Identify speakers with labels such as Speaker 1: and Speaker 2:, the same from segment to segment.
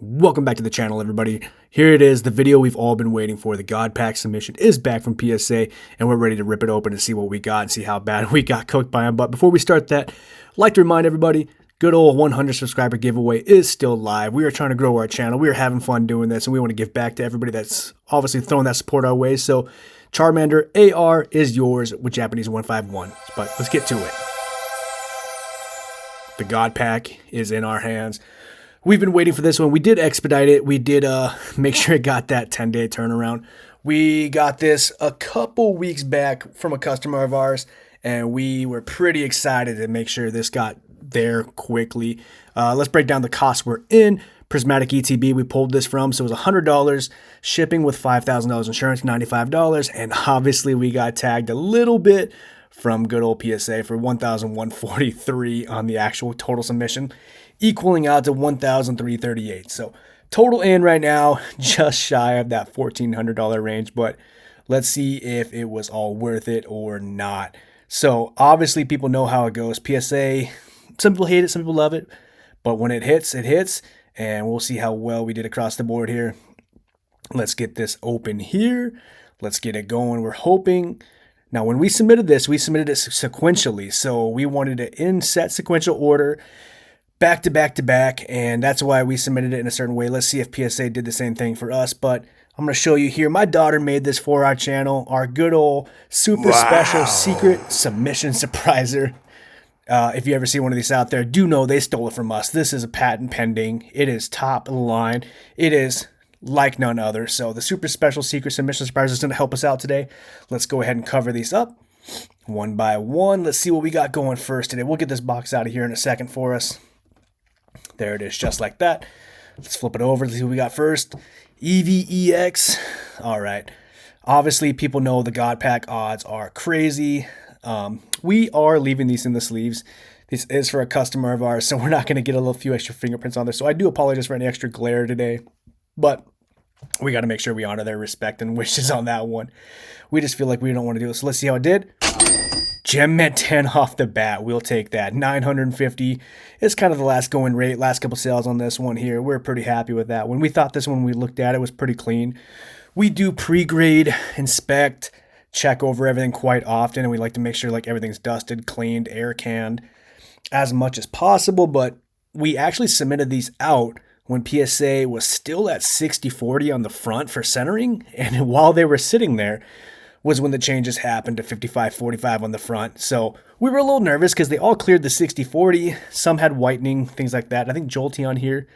Speaker 1: Welcome back to the channel, everybody. Here it is, the video we've all been waiting for. The God Pack submission is back from PSA, and we're ready to rip it open and see what we got and see how bad we got cooked by them. But before we start that, I'd like to remind everybody, good old 100 subscriber giveaway is still live. We are trying to grow our channel. We are having fun doing this, and we want to give back to everybody that's obviously throwing that support our way. So Charmander AR is yours with Japanese 151. But let's get to it. The God Pack is in our hands. We've been waiting for this one. We did expedite it. We did make sure it got that 10-day turnaround. We got this a couple weeks back from a customer of ours, and we were pretty excited to make sure this got there quickly. Let's break down the costs we're in. Prismatic ETB we pulled this from, so it was $100. Shipping with $5,000 insurance, $95. And obviously we got tagged a little bit from good old PSA for $1,143 on the actual total submission, equaling out to $1,338. So total in right now, just shy of that $1,400 range, but let's see if it was all worth it or not. So obviously people know how it goes. PSA, some people hate it, some people love it, but when it hits, and we'll see how well we did across the board here. Let's get this open here. Let's get it going. We're hoping. Now, when we submitted this, we submitted it sequentially. So we wanted it in set sequential order, back to back to back, and that's why we submitted it in a certain way. Let's see if PSA did the same thing for us, but I'm going to show you here. My daughter made this for our channel, our good old super special secret submission surpriser. If you ever see one of these out there, do know they stole it from us. This is a patent pending. It is top of the line. It is like none other. So the super special secret submission surprise is going to help us out today. Let's go ahead and cover these up one by one. Let's see what we got going first today. We'll get this box out of here in a second for us. There it is, just like that. Let's flip it over. Let's see what we got first. EVEX. All right. Obviously, people know the God Pack odds are crazy. We are leaving these in the sleeves. This is for a customer of ours, so we're not going to get a few extra fingerprints on this. So I do apologize for any extra glare today, but we got to make sure we honor their respect and wishes on that one. We just feel like we don't want to do this. So let's see how it did. Gem Mint 10 off the bat. We'll take that. 950 is kind of the last going rate. Last couple sales on this one here. We're pretty happy with that one. We thought this one, we looked at it, was pretty clean. We do pre-grade, inspect, check over everything quite often, and we like to make sure like everything's dusted, cleaned, air canned as much as possible. But we actually submitted these out when PSA was still at 60-40 on the front for centering, and while they were sitting there was when the changes happened to 55-45 on the front. So we were a little nervous because they all cleared the 60-40. Some had whitening, things like that. I think Jolty on here,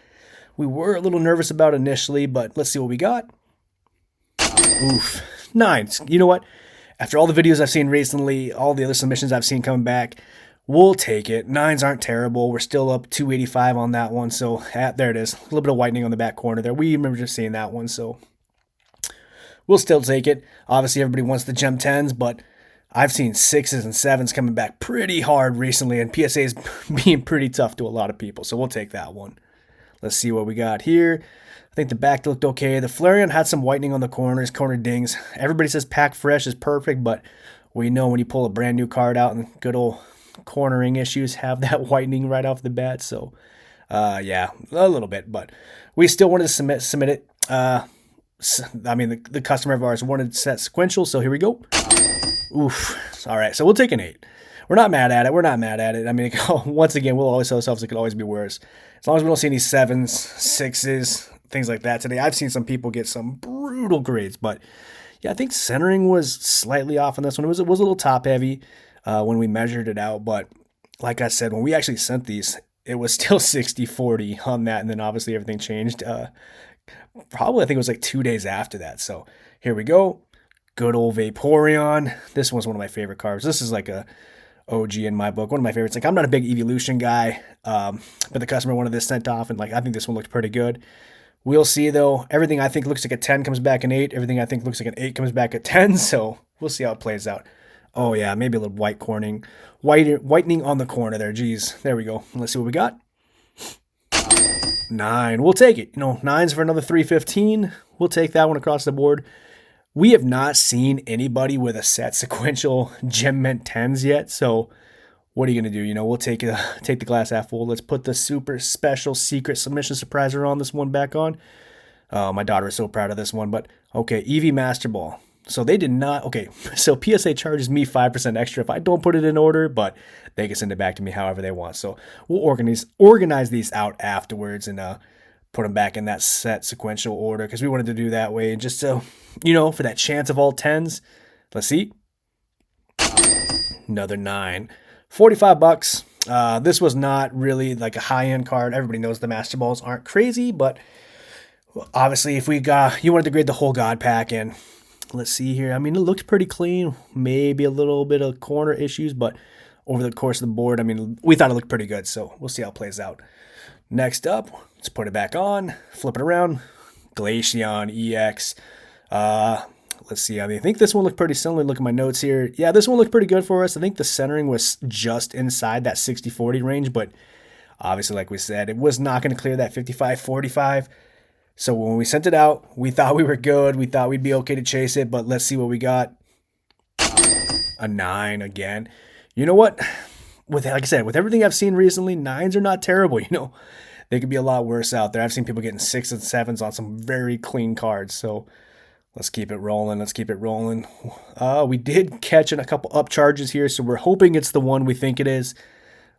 Speaker 1: we were a little nervous about initially, but let's see what we got. Oof, 9s. You know what? After all the videos I've seen recently, all the other submissions I've seen coming back, we'll take it. 9s aren't terrible. We're still up 285 on that one. So there it is. A little bit of whitening on the back corner there. We remember just seeing that one. So we'll still take it. Obviously, everybody wants the Gem 10s, but I've seen 6s and 7s coming back pretty hard recently, and PSA is being pretty tough to a lot of people. So we'll take that one. Let's see what we got here. I think the back looked okay. The Flareon had some whitening on the corners, corner dings. Everybody says pack fresh is perfect, but we know when you pull a brand new card out and good old cornering issues have that whitening right off the bat. So, yeah, a little bit, but we still wanted to submit it. I mean, the customer of ours wanted set sequential, so here we go. Oof. All right, so we'll take an 8. We're not mad at it. We're not mad at it. I mean, once again, we'll always tell ourselves it could always be worse. As long as we don't see any 7s, 6s, things like that today. I've seen some people get some brutal grades, but yeah, I think centering was slightly off on this one. It was a little top heavy when we measured it out, but like I said, when we actually sent these, it was still 60-40 on that, and then obviously everything changed. Probably I think it was like 2 days after that. So here we go. Good old Vaporeon. This one's one of my favorite cards. This is like a OG in my book. One of my favorites. Like, I'm not a big evolution guy, but the customer wanted this sent off, and like I think this one looked pretty good. We'll see though. Everything I think looks like a 10 comes back an 8. Everything I think looks like an 8 comes back at 10. So we'll see how it plays out. Oh yeah, maybe a little whitening on the corner there. Jeez, there we go. Let's see what we got. 9. We'll take it. You know, 9s for another 315. We'll take that one across the board. We have not seen anybody with a set sequential Gem Mint 10s yet, so what are you going to do? You know, we'll take the glass half full. Let's put the super special secret submission surpriser on this one back on. My daughter is so proud of this one, but okay, EV Master Ball. So they did not, okay, so PSA charges me 5% extra if I don't put it in order, but they can send it back to me however they want. So we'll organize these out afterwards and put them back in that set sequential order because we wanted to do that way. And just so, you know, for that chance of all 10s, let's see. Another 9. $45. This was not really like a high-end card. Everybody knows the Master Balls aren't crazy, but obviously if you wanted to grade the whole God pack in, let's see here. I mean, it looked pretty clean. Maybe a little bit of corner issues, but over the course of the board, I mean, we thought it looked pretty good. So we'll see how it plays out. Next up, let's put it back on, flip it around. Glaceon EX. Let's see. I mean, I think this one looked pretty similar. Look at my notes here. Yeah, this one looked pretty good for us. I think the centering was just inside that 60-40 range, but obviously, like we said, it was not going to clear that 55-45. So when we sent it out, we thought we were good. We thought we'd be okay to chase it, but let's see what we got. A 9 again. You know what? Like I said, with everything I've seen recently, 9s are not terrible. You know, they could be a lot worse out there. I've seen people getting 6s and 7s on some very clean cards. So let's keep it rolling. Let's keep it rolling. We did catch in a couple up charges here, so we're hoping it's the one we think it is.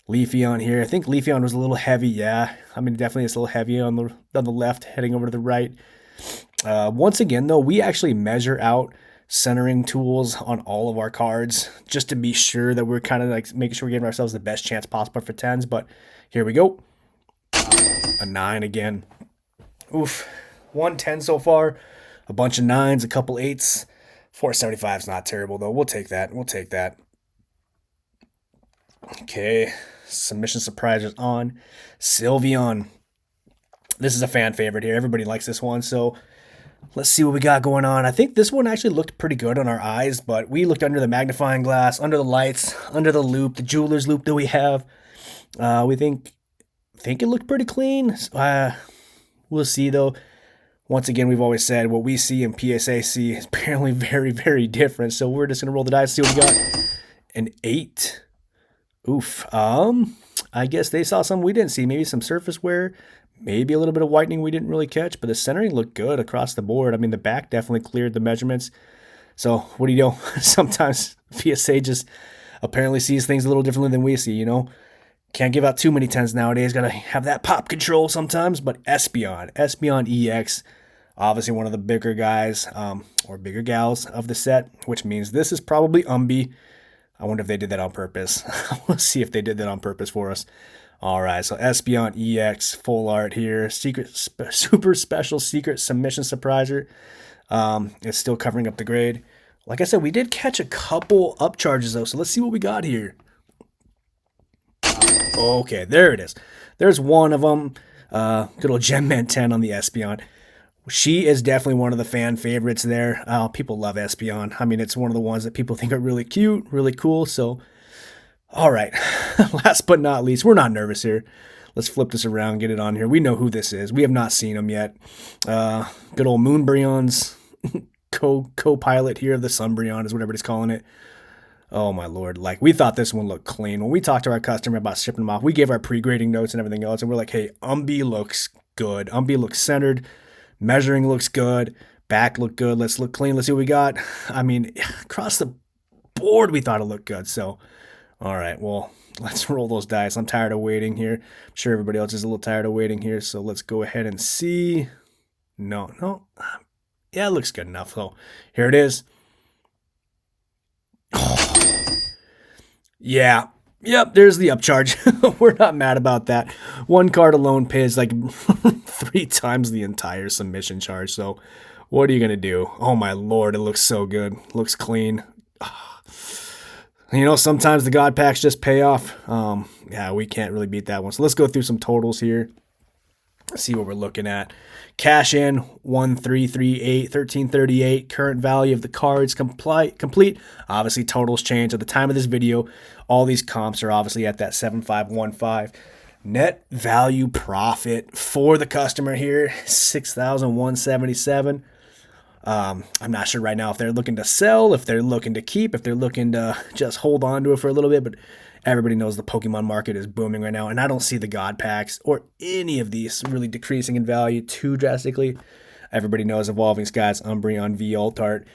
Speaker 1: Leafeon here. I think Leafeon was a little heavy. Yeah, I mean, definitely it's a little heavy on the left, heading over to the right. Once again, though, we actually measure out centering tools on all of our cards just to be sure that we're kind of like making sure we're giving ourselves the best chance possible for 10s. But here we go. A 9 again. Oof. 110 so far. A bunch of 9s, a couple 8s. 475 is not terrible, though. We'll take that. We'll take that. Okay. Submission surprises on. Sylveon. This is a fan favorite here. Everybody likes this one, so let's see what we got going on. I think this one actually looked pretty good on our eyes, but we looked under the magnifying glass, under the lights, under the loop, the jeweler's loop that we have. We think it looked pretty clean. We'll see, though. Once again, we've always said what we see and PSA see is apparently very, very different, so we're just going to roll the dice, see what we got. An 8. Oof. I guess they saw something we didn't see. Maybe some surface wear, maybe a little bit of whitening we didn't really catch, but the centering looked good across the board. I mean, the back definitely cleared the measurements. So what do you know? Sometimes PSA just apparently sees things a little differently than we see, you know? Can't give out too many 10s nowadays. Got to have that pop control sometimes, but Espeon EX, obviously one of the bigger guys or bigger gals of the set, which means this is probably Umbi. I wonder if they did that on purpose. We'll see if they did that on purpose for us. All right, so Espeon EX, full art here. Super special secret submission surpriser. It's still covering up the grade. Like I said, we did catch a couple up charges, though, so let's see what we got here. Okay, there it is. There's one of them. Good old Gem Man 10 on the Espeon. She is definitely one of the fan favorites there. People love Espeon. I mean, it's one of the ones that people think are really cute, really cool. So, all right. Last but not least, we're not nervous here. Let's flip this around, get it on here. We know who this is. We have not seen him yet. Good old Umbreon's co-pilot here. The Umbreon is what everybody's calling it. Oh, my Lord. Like, we thought this one looked clean. When we talked to our customer about shipping them off, we gave our pre-grading notes and everything else, and we're like, hey, Umbi looks good. Umbi looks centered. Measuring looks good. Back looked good. Let's look clean. Let's see what we got. I mean, across the board, we thought it looked good. So, all right. Well, let's roll those dice. I'm tired of waiting here. I'm sure everybody else is a little tired of waiting here. So let's go ahead and see. No. Yeah, it looks good enough. So here it is. Oh. Yeah. Yep, there's the upcharge. We're not mad about that. One card alone pays like 3 times the entire submission charge. So what are you going to do? Oh, my Lord, it looks so good. Looks clean. You know, sometimes the God packs just pay off. Yeah, we can't really beat that one. So let's go through some totals here. See what we're looking at. Cash in 1338, 1338. Current value of the cards complete. Obviously, totals change at the time of this video. All these comps are obviously at that 7515. Net value profit for the customer here, 6,177. I'm not sure right now if they're looking to sell, if they're looking to keep, if they're looking to just hold on to it for a little bit, but Everybody knows the Pokemon market is booming right now, and I don't see the God packs or any of these really decreasing in value too drastically. Everybody knows Evolving Skies, Umbreon, V Altart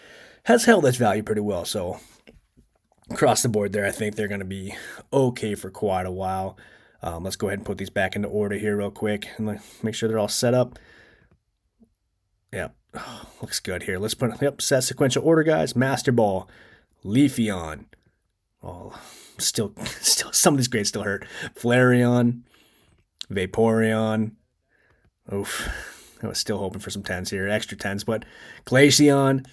Speaker 1: has held its value pretty well. So across the board there, I think they're going to be okay for quite a while. Let's go ahead and put these back into order here real quick and make sure they're all set up. Yep, looks good here. Let's put set sequential order, guys. Master Ball, Leafeon. Oh, still some of these grades still hurt. Flareon, Vaporeon. Oof, I was still hoping for some 10s here, extra 10s, but Glaceon,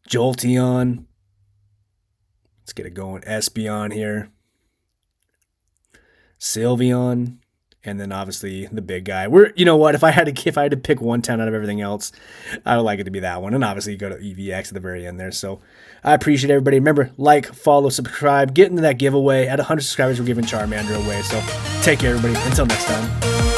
Speaker 1: Jolteon. Let's get it going. Espeon here. Sylveon. And then obviously the big guy. You know what? If I had to pick 110 out of everything else, I would like it to be that one. And obviously you go to EVX at the very end there. So I appreciate everybody. Remember, like, follow, subscribe, get into that giveaway. At 100 subscribers, we're giving Charmander away. So take care, everybody. Until next time.